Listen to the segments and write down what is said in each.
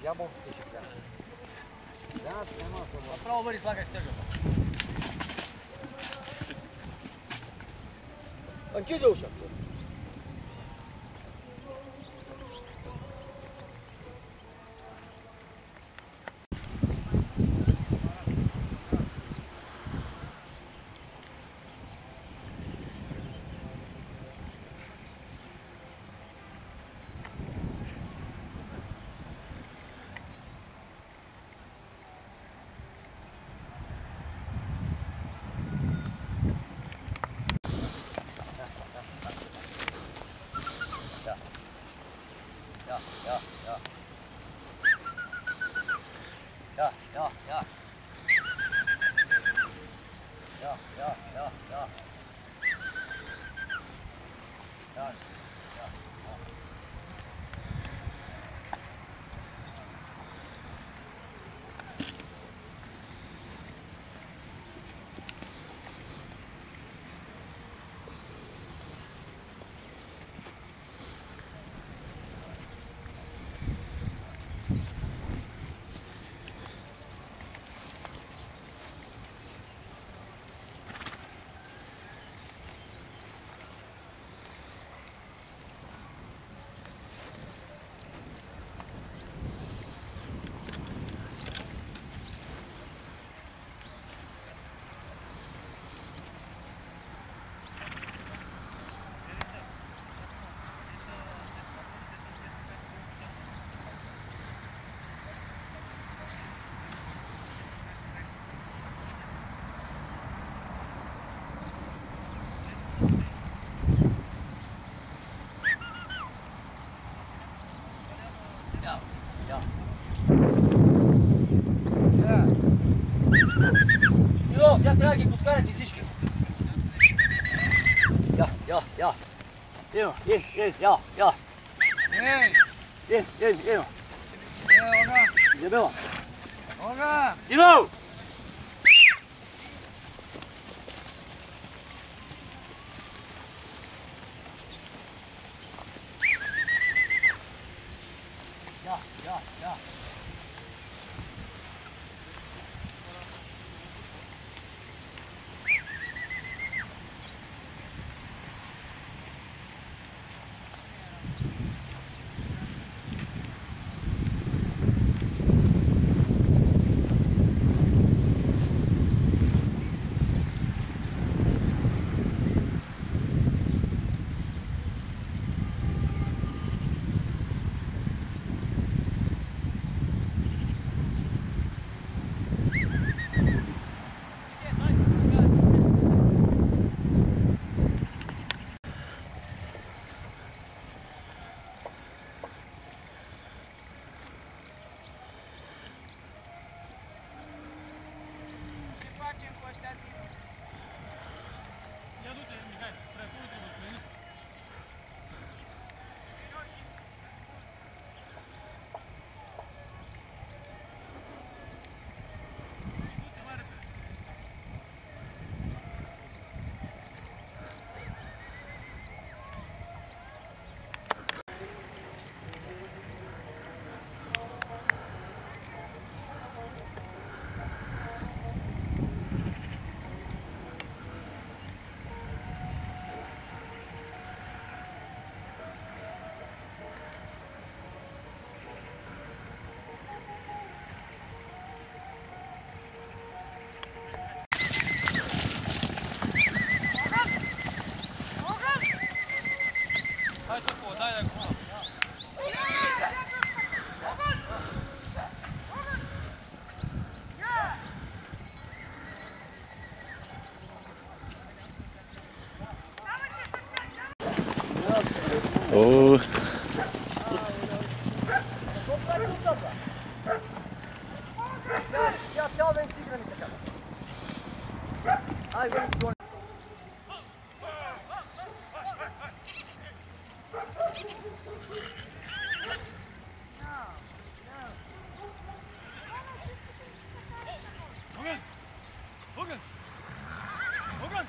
Ia bom, deixa eu ver. Da, nema to. Pravo Boris lagaj stega. A gdje ide ušak? Ia tragi cu scară de zișcă. Ia. Ia. Ei. Debela. Oga! Din nou! Ia. Oh. Hogan!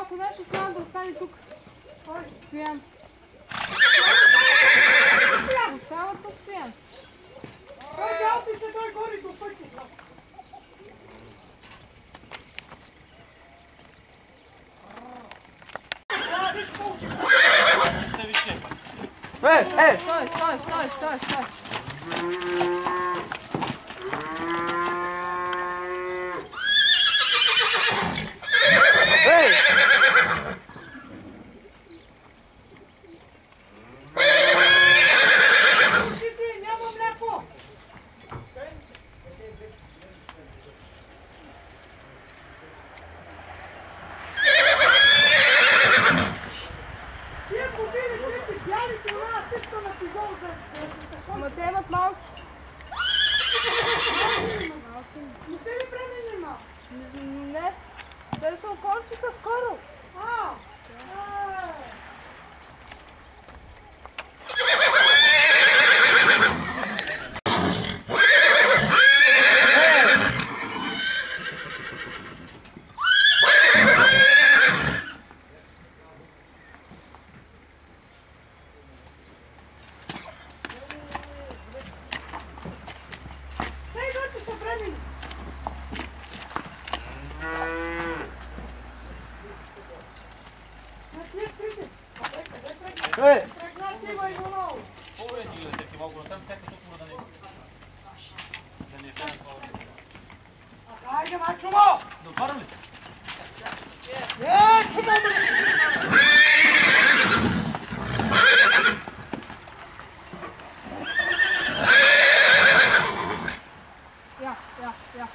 ако даш Стоян да остане тук. Стоян. Остава тук Стоян. Дялте се той горе до пътя. Стой. Няма мляко. Тия купили швидки, бяли това, всичко на тигол за Ама те имат малки. не сте ли премени ма? Не. Те са околчета скоро. Те идвате са премени. На тия трите. Тръгнат има и много. По-добре ти ги търки малко натам, всяка толкова да не е фена това. Хайде, ма, чумо! Да отварям ли? Чумо, бе! Я.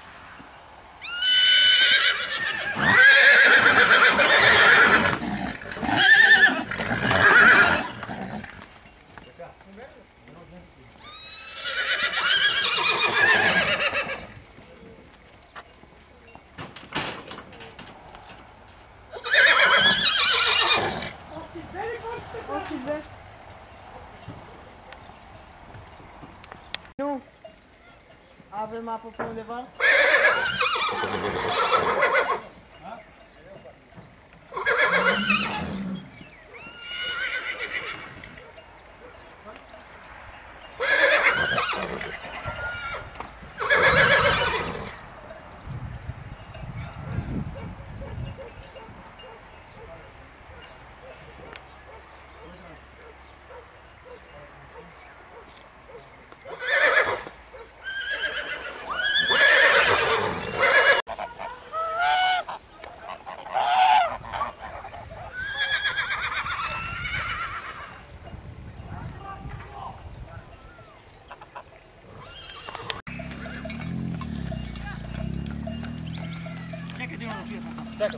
Още две. Ну. Abre mapa pra onde levar.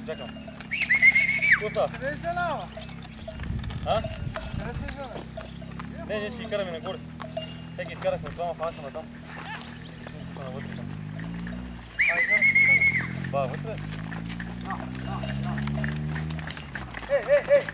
Чакам. Какво Къде се лава? А? Къде се излезе? Не, ние ще ги караме нагоре. Те ги изкарахме от двама, фанахме там. Тук навътре там. Ба, вътре? Ей!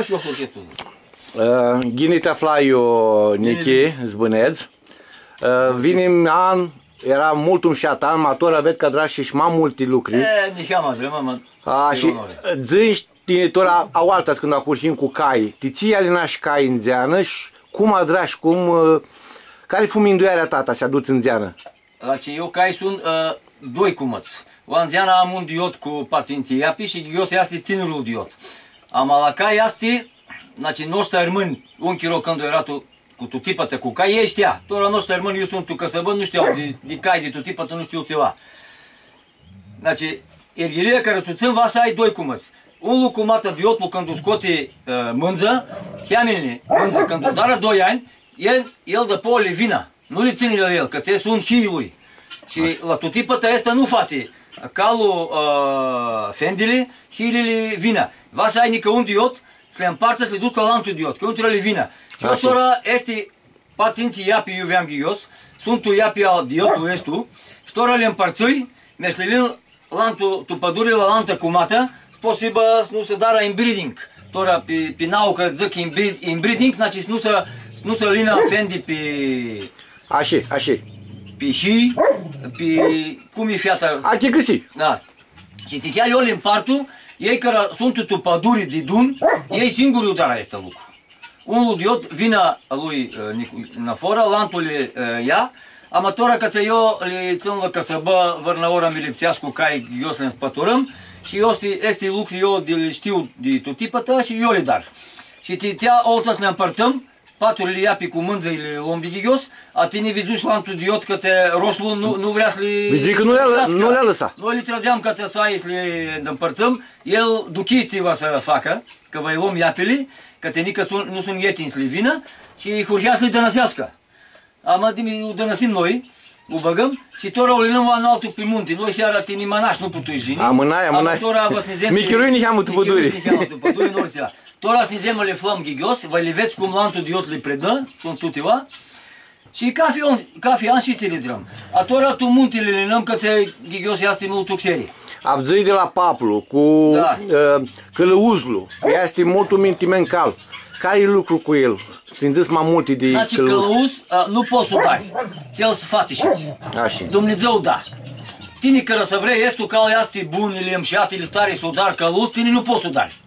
treabă și eu hurchețul. Ghinite aflaiu Nichi, zbâneț. Vinim an, era mult un șatan, matora ved că drași și mai multe lucruri. Nici am adrămă, Și zânși tinitora au altas când acurhim cu cai. Tiții alina și cai în zeană și cum adrași, care fuminduiarea tata se aduți în zeană? Eu cai sunt doi cumăți. O anzeana am un diot cu pacienții iapi și eu se este tinerul diot. Am la cai este, znači noștri rămân, unchiul când era tu cu tutipătă cu cai, ei știa. Tora noștri rămân, eu sunt tu căsăbăn, nu știau de cai, de tutipătă, nu știu ceva. Znači, erghilia care susțin va să ai doi cumăți. Unul cumată diotul când o scoate mânză, chiamilni mânză când o dară 2 ani, el dă pe vina. Nu le ține la el, că ți sunt hiii lui. Și la tutipătă asta nu face. Calul fendile, hiile vina. Va să ai nică un diot, să le împarță, să le duci la altul diot, că untul le vina. Și otora este pacienții iapi, eu veam ghios, sunt tu iapi al diotul estu, și tora le împărțui, meștelin lantul tu pădure la lantă cumată, posibil să nu se dară inbreeding. Tora pe naucă zic inbreeding, znači nu se lină fendi pe... Așa. Pe hi, pe... cum e fiata? A te găsi. Da. Și tiția eu le împartu, ei care sunt tu păduri de dun, ei singuri udara este lucru. Unul diot vina lui Nafora, lantul le ia, amatora că eu le țin la căsăbă, vărnă ora mi lipsească cai, eu să le împăturăm, și eu este lucru, eu le știu de tot tipătă și eu le dar. Și tiția altă le împărtăm, paturile iapi cu mânză le luăm de ghios, a tine vizuși lantul diot că te roșlu nu vrea să le... Zic că nu le-a lăsat. Noi le trageam că te să ai să le împărțăm, el duchiții va să facă, că vă luăm iapele, că te nică nu sunt ietini să le vină și hurhea să le dănăsească. Am dănăsim noi, o băgăm și tora o linăm în altul pe munte. Noi seara tine mănași nu putui jini. Amânai. Micirui nici am tu păduri. Tora snizem le flăm ghigios, vă le veți cum lantul diot le predă, sunt tuteva. Și cafi an și ți le drăm. Atora tu muntele le linăm că te ghigios este mult tuxerie. Abzui de la paplu, cu călăuzlu, este mult mintiment cal. Care e lucru cu el? Sunt mai multe de călăuz. Călăuz nu poți să dari, ți-el să faci și Dumnezeu da. Tine care să vrei, este cal este bun, le îmșiatele tare să o dar călăuz, tine nu poți să dari.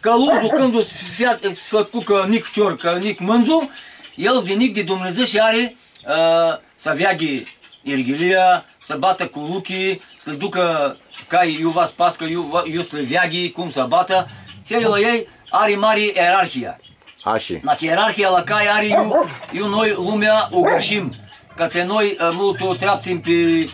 Călăuzul când o făcut că nic fcior, că nic mânzu, el de nic de Dumnezeu și are să veaghe erghilia, să bată cu luchii, să le ducă cai, eu vă spască, eu să le veaghe, cum să bată. Țelul la ei are mare ierarhia. Znači ierarhia la cai are eu noi lumea o gășim. Că noi mult o treapțim pe...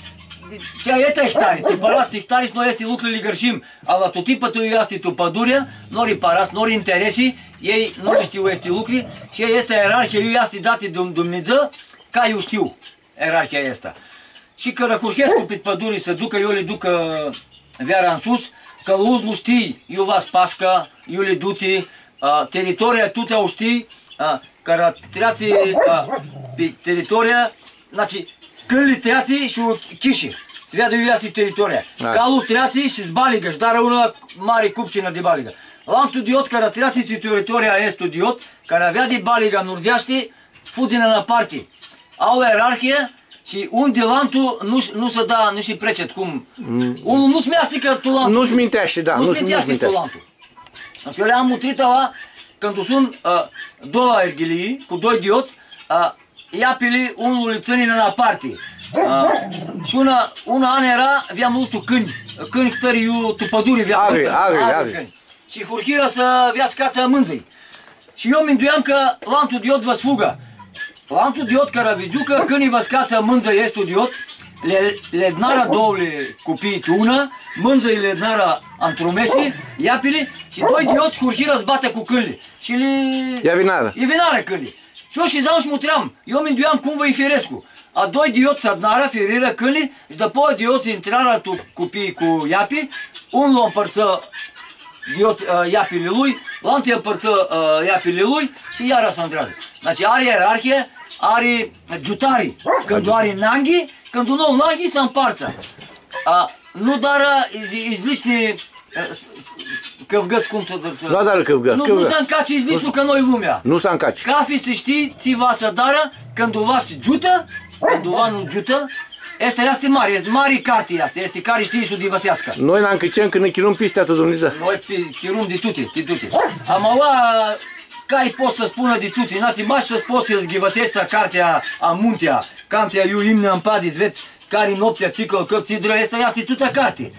Ția e tehtare, te părați tehtare și noi este lucrurile gășim. Ala tot tipul tu este tu pădurea, nori parați, nori interesi, ei nu le știu este lucruri și este ierarhia, eu este date de Dumnezeu, ca eu știu ierarhia asta. Și că răcurhescu pe pădurii să ducă, eu le duc viara în sus, că luz nu știi, eu vă spască, eu le duci, teritoria tu te-o știi, care treați pe teritoria, znači, când le treați și o chiși, să vedă eu este teritoria. Calul treați și zbaligă, și dară una mare cupcină de baligă. Lantul diot care treați pe teritoria este diot, care avea de baligă nurdeaște, fugină la parte. Au ierarhie, și unde lantul nu se da, nu se precet, cum... Unul nu-ți meastică tu lantul. Nu-ți mintește, da. Nu-ți mintește tu lantul. Deci eu le-am mutrit la, când sunt două erghilii, cu doi dioți, iapele, unul le ține în aparte. Și una an era, avea multul câini. Câini stări eu, tu păduri, avea multă. Are. Și hurhiră să avea scața mânzei. Și eu mi-nduiam că lantul diot vă sfugă. Lantul diot care viziucă, când îi vă scață mânză este diot, le dnara douăle copii tu una, mânză le dnara antrumesi, iapile, și doi dioți hurhiră să bată cu câinile. Și le... E vinară câinile. Și eu și zam și mutream, eu mi-nduiam cum vă-i firescu. A doi dioți să dnara, feriră câinile, și după dioți intrară tu copii cu iapi, unul împărță diot iapile lui, lantul împărță iapile lui și iară se întrează. Deci are ierarhie, are giutari, când are nanghi, când un nou nanghi se împarță. Nu dară izlișni căvgăți cum să... Nu dar căvgăți. Nu să încaci nici nu că noi lumea. Nu să încaci. Cafi să știi, ți va să dară, când ova se giută, când ova nu giută, este mare carte asta, este care știi să o divăsească. Noi n-am câcem când ne chirum pistea tot Dumnezeu. Noi chirum de tute. Am aua, cai pot să spună de tute, n-ați mai să poți să-ți ghivăsești cartea a muntea, cantea eu imne în padis, vezi, care noaptea țicăl, că ți drăiește, asta e tută carte.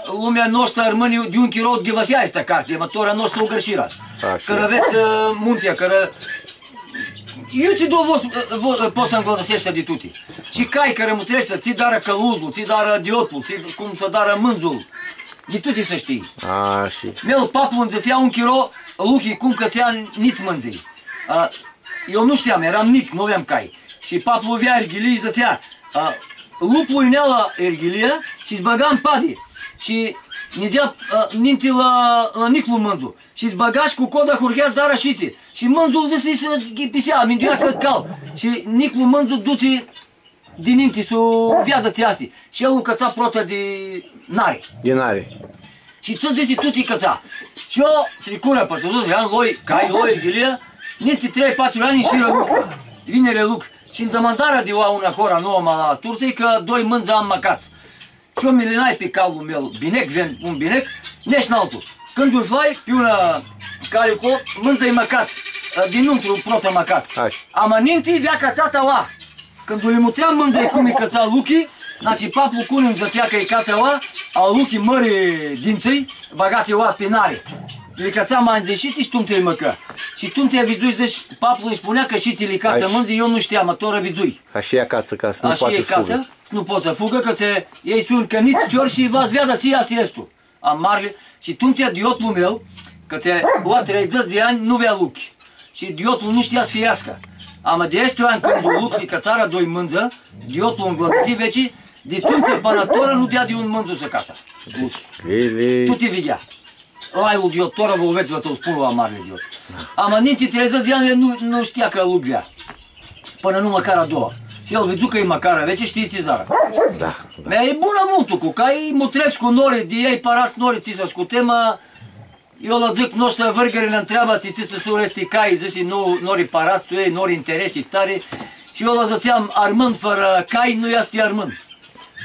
Lumea noastră rămâne de un chirou ghivăsea asta carte, mătora noastră o gărșira. Că aveți muntea, că eu ți două poți să înglăsești de tuti. Și cai care mă trebuie să ți dară căluzul, ți dară diotul, cum să dară mânzul. De tuti să știi. Meu papul îmi un chiro, luchi cum că ți-a nici mânzii. Eu nu știam, eram mic, nu aveam cai. Și papul avea erghilii și zățea. Lupul ineala erghilia și-ți băga în padi. Și nizea ninti la niclu mânzul. Și-ți băga și cu coda hurcheați dară șiții. Și mânzul zăsi să pisea, minduia că cal. Și niclu mânzul du-ți din ninti să viadă ți asti. Și el nu căța protă de nare. De nare. Și tu zici tu ți căța. Și eu tricură pe sus, am loi, cai loi erghilia, ninti 3-4 ani și reluc. Vine reluc. Și în dământarea de una hora nouă la Turției că doi mânzi am măcați. Și eu milinai pe calul meu, binec, un binec, nești în altul. Când îl fai, pe una calico, mânză-i măcați, dinăuntru protă măcați. Am ninti vea cățata oa. Când îl mutream mânză-i cum e căța luchii, naci papul cunii îmi zățea că e căța oa, au luchii mări dinței, bagate oa pe nare. Le căța mânză și ți tumței măcă. Și tumței vizui, zici, papul îi spunea că și ți le cață mânză, eu nu știam, mă toră vizui. Așa e cață, ca să nu poate să fugă. Nu poți să fugă, că ei sunt căniți ciori și v-ați vedea ție asta restul. Am marle și tumțea diotul meu, că o 30 de ani nu vea luchi. Și diotul nu știa să fiască. Am de este ani când o luchi, că țara doi mânză, diotul înglăbăți veci, de tumțe până toră nu dea de un mânzu să cața. Tu te vigea. Ai o diotoră, vă veți să o spun la marele diot. Am ninti 30 de ani nu știa că luc vea. Până nu măcar a doua. Și el vedu că e măcar vece, știți zara. Da. E bună multul cu, ca ei mutresc cu nori, de ei parați nori, ți să scutemă. Eu la zic, nu să vărgări în întreabă, ți să suresti cai, zici, nori parați, tu ei, nori interesi tare. Și eu la zățeam, armând fără cai, nu ia-sti armând.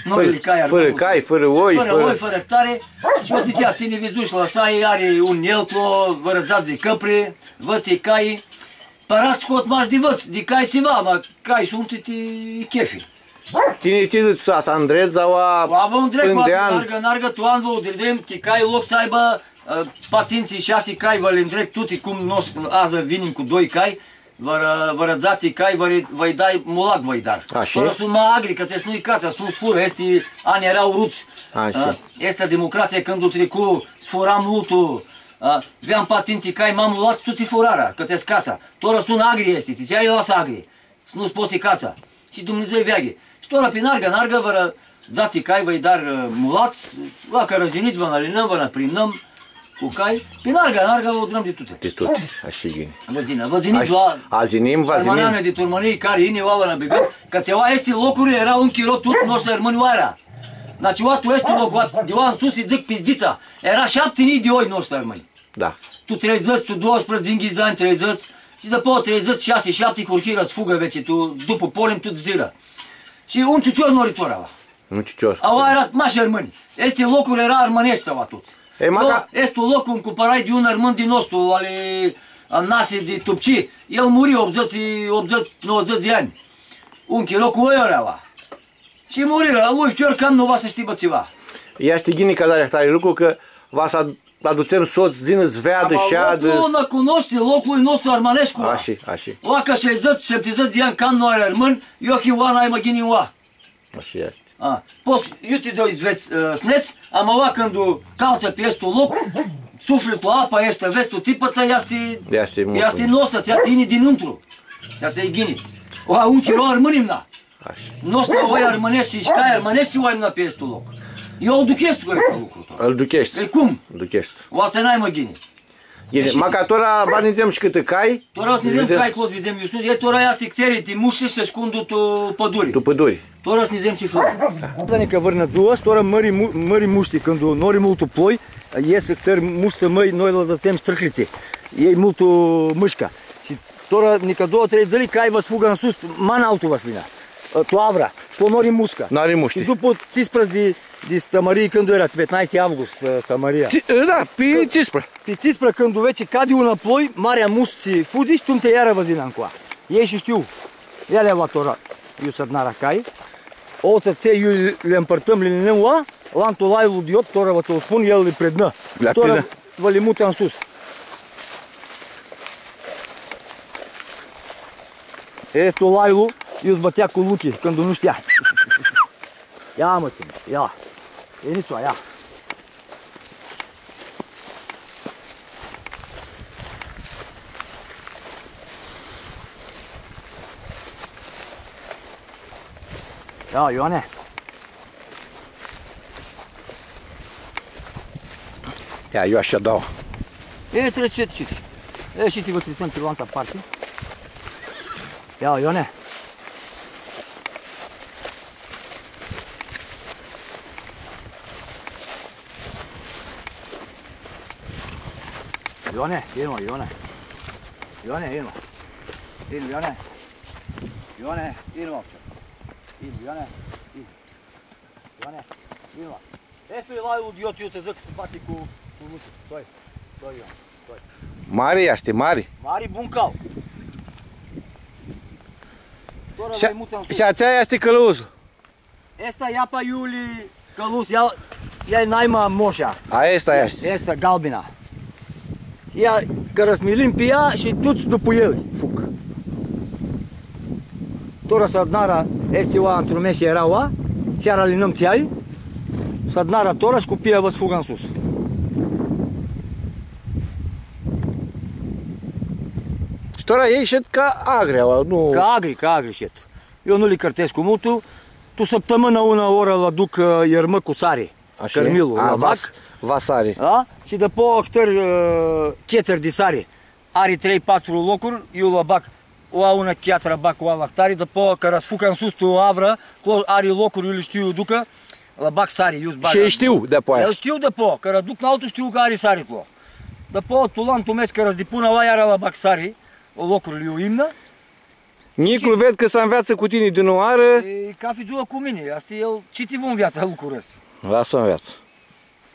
Fără cai, fără oi, fără tare. Și eu zicea, tine vizuși, lăsai, are un elclo, vărăzați de căpre, vății cai. Parați scot mași de văț, de cai țiva, mă, cai sunt chefi. Tine ce zici să Andreț sau avă un drept, nargă, tu an vă udredem, că cai loc să aibă paținții 6 cai, vă le îndreg tuti, cum azi vinim cu 2 cai, vă răzați cai, vă-i dai mulac, vă-i dar. Fără sunt mă agri, că ți-e nu-i cața, sunt fură, este ani erau ruți. Este democrație când o trecu, sfuram multul. Veam paținții cai, m-am luat tu ți furara, că ți-e cața. Toră sun agri este, ți ai lasă agri, să nu-ți poți cața. Și Dumnezeu veaghe. Și toră pe nargă, vă dați cai, vă-i dar mulați, la că răziniți, vă nălinăm, vă năprimnăm cu cai. Pe nargă, vă udrăm de tute. De tute, așa gine. Vă zinit doar. Azinim, vă zinim. Armanane de turmănii care ini oavă năbegăm, că ți-ea este locuri, era un chiro tot nostru rămâni oarea. Znači tu este loc, de oan sus îi zic pizdița. Era 7.000 de oi nostru rămâni. Da. Tu 30, tu 12 din ghiți de ani 30, și după 30, 6, 7 curchiră să fugă vece, tu după polim tu ziră. Și un ciucior noritor ava. Un ciucior. Ava era mași armâni. Este locul era armănești sau atât. Este locul în cumpărai de un armân din nostru, ale nase de tupci. El muri 80-90 de ani. Un chilo cu oiore ava. Și muriră, lui fior cam nu va să știi bă ceva. Ia știi gini că dar tare lucru că va să aducem soț, zină zveadă, șeadă. Locul nu cunoști, locul nostru armanescu. Așa. Oacă 60-70 de ani can nu are armân, eu hiuan ai mă ghini oa. Așa este. Poți, eu ți doi zveți sneți, am oa când calță pe estul loc, sufletul apa este, vezi tu tipătă, este noastră, ți-a tine dinăuntru. Ți-a-ți-ai ghini. Oa, un chilo armânim, na. Nostru voi armănești și cai armănești și oameni pe estul loc. Eu îl duchesc cu ăsta lucru. Îl duchești? E cum? Îl duchești. O să n-ai mă ghini. Maca tora bani nizem și câte cai? Tora să nizem cai clos videm iusul. E tora ia sexere, ti muști să șcundu tu păduri. Tu păduri. Tora să nizem și fără. Dani că vârnă duas, tora mări muști când nori multul ploi, ies tări muști să măi, noi lădățem străclițe. Ei multul mâșca. Și tora, nică 2-3 zile, cai vă sfugă în sus, man altul vă spune. Toavra, și nori musca. N-are muști. Și după 15 de stămării, când era, pe 19 august, stămăria. Da, pe 15. Pe 15 când veci, cade una ploi, marea muști fudi și tu te iară văzina încoa. Ei și știu, ia le-a luat tora, eu sărnara cai, o să eu le împărtăm lineua, lantul laiul de 8, tora vă te o spun, el le prednă. Tora vă le mută în sus. Este laiul, eu îți bătea cu luchii când nu știa. Ia mă tine, ia. E nițoa, ia. Ia, Ioane. Ia, eu așa dau. E, treceți. E, și vă trecem pe luanta parte. Ia, Ioane. Ioane, ino, Ioane. Ioane, ino. Ino, Ioane. Ioane, ino. Ioane, Ioane, ino. Esto e laiul idiot, eu să zic că se bate cu lutul. Stai, stai, Ioane, stai. Mare ești, mare. Mare bun cal. Și aceea este călăuzul. Asta ia pa Iuli căluz, ia naima moșa. Asta este. Asta galbina. Ia că răsmilim pe ea și toți după el fug. Tora sădnara este oa într-un mes era oa, seara linăm țiai, sădnara tora și cu pia vă sfugă în sus. Și tora ei șed ca agrea, nu... Ca agri șed. Eu nu le cărtesc cu multul, tu săptămână una oră la duc iermă cu sare, cărmilul, la vac. Vasare. Da? Și după octări chetări de sare. Are 3-4 locuri, eu la bac o una cheatră bac o lactare, după că răsfucă în sus tu avră, are locuri, eu le știu, eu ducă, la bac sare, eu zbag. Și știu după aia. Eu știu după, că răduc în altul știu că are sare acolo. După tu l-am tumes că răzdipună oa iară la bac sare, locurile eu imnă. Nicul ved că se înveață cu tine din oară. E ca fi dulă cu mine, asta e el, ce ți vă înviață lucrul ăsta? Lasă înveață.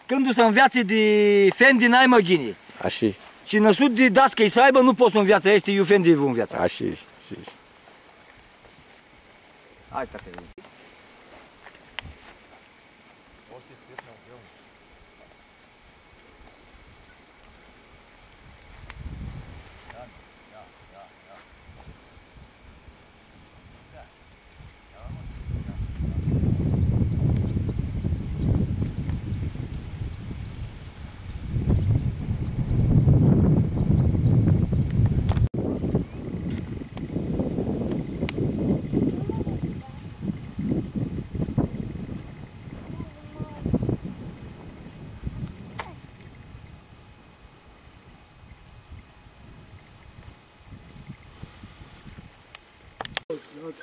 Când o să înviață de fendi n-ai mă ghini. Așa. Și năsut de dască-i să aibă, nu poți să în viața este, eu fendi în viața. Așa. Hai, tată.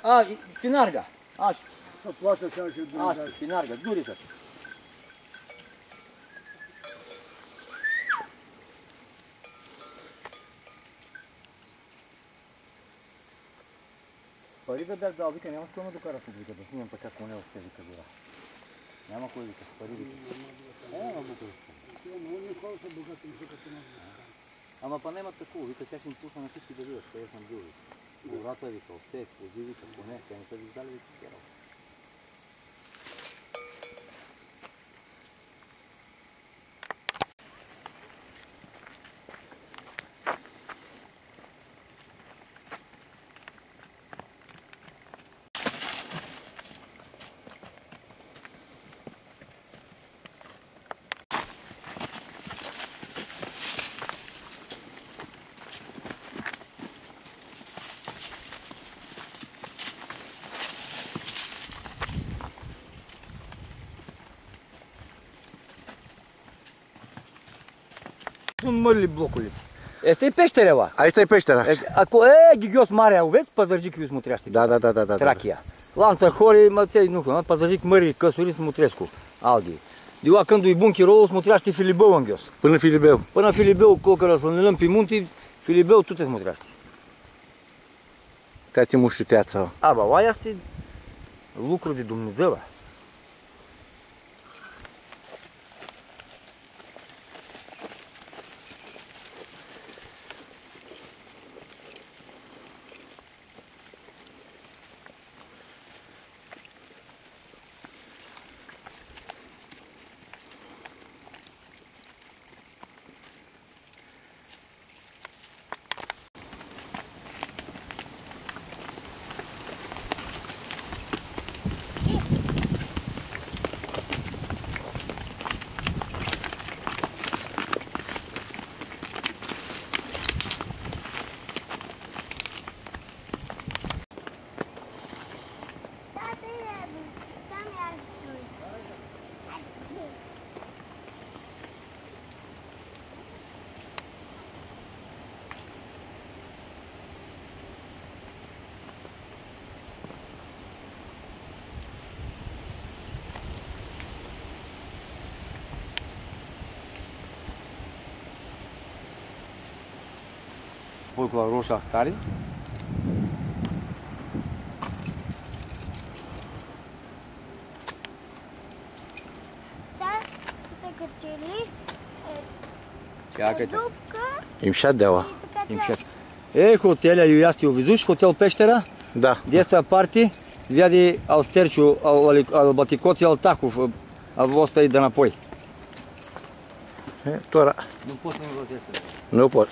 A, pinarga. Așa. Să poată să ajungă. Așa, pinarga, durică. Părită de-a dau, vică, ne-am scos mă duc arăsul, vică, deci nu am păcat cu uneu să vică dura. Ne-am acolo, vică, părită. Ne-am bucur. Ама па нема такова, вика сега ще им пусна на всички да видят, къде съм бил. Гората вика, овце, кози вика, коне, те не са виждали вика тя. Sunt mările blocului. Asta e peșterea, va. Asta e peștera. Acolo, ghigios mare, aveți? Păzărgic eu smutrește. Da. Trachia. Lanța hori, mă ței, nu, păzărgic mării, căsuri smutrescu, algii. De oa când e bun chirolul, smutreaște filibeu în ghios. Până filibeu. Până filibeu, cocără să ne lăm pe munte, filibeu tu te smutreaște. Ca ți mușuteața. Aba, oaia este lucru de Dumnezeu. Folclor roșa tare. Im șadeaua. E, hotelul este o vizuș, hotel Peștera. Da. De asta parte, se vede al sterciu, al baticoții, al tacul, al vostru de înapoi. Tora. Nu pot să-mi văzesc. Nu pot.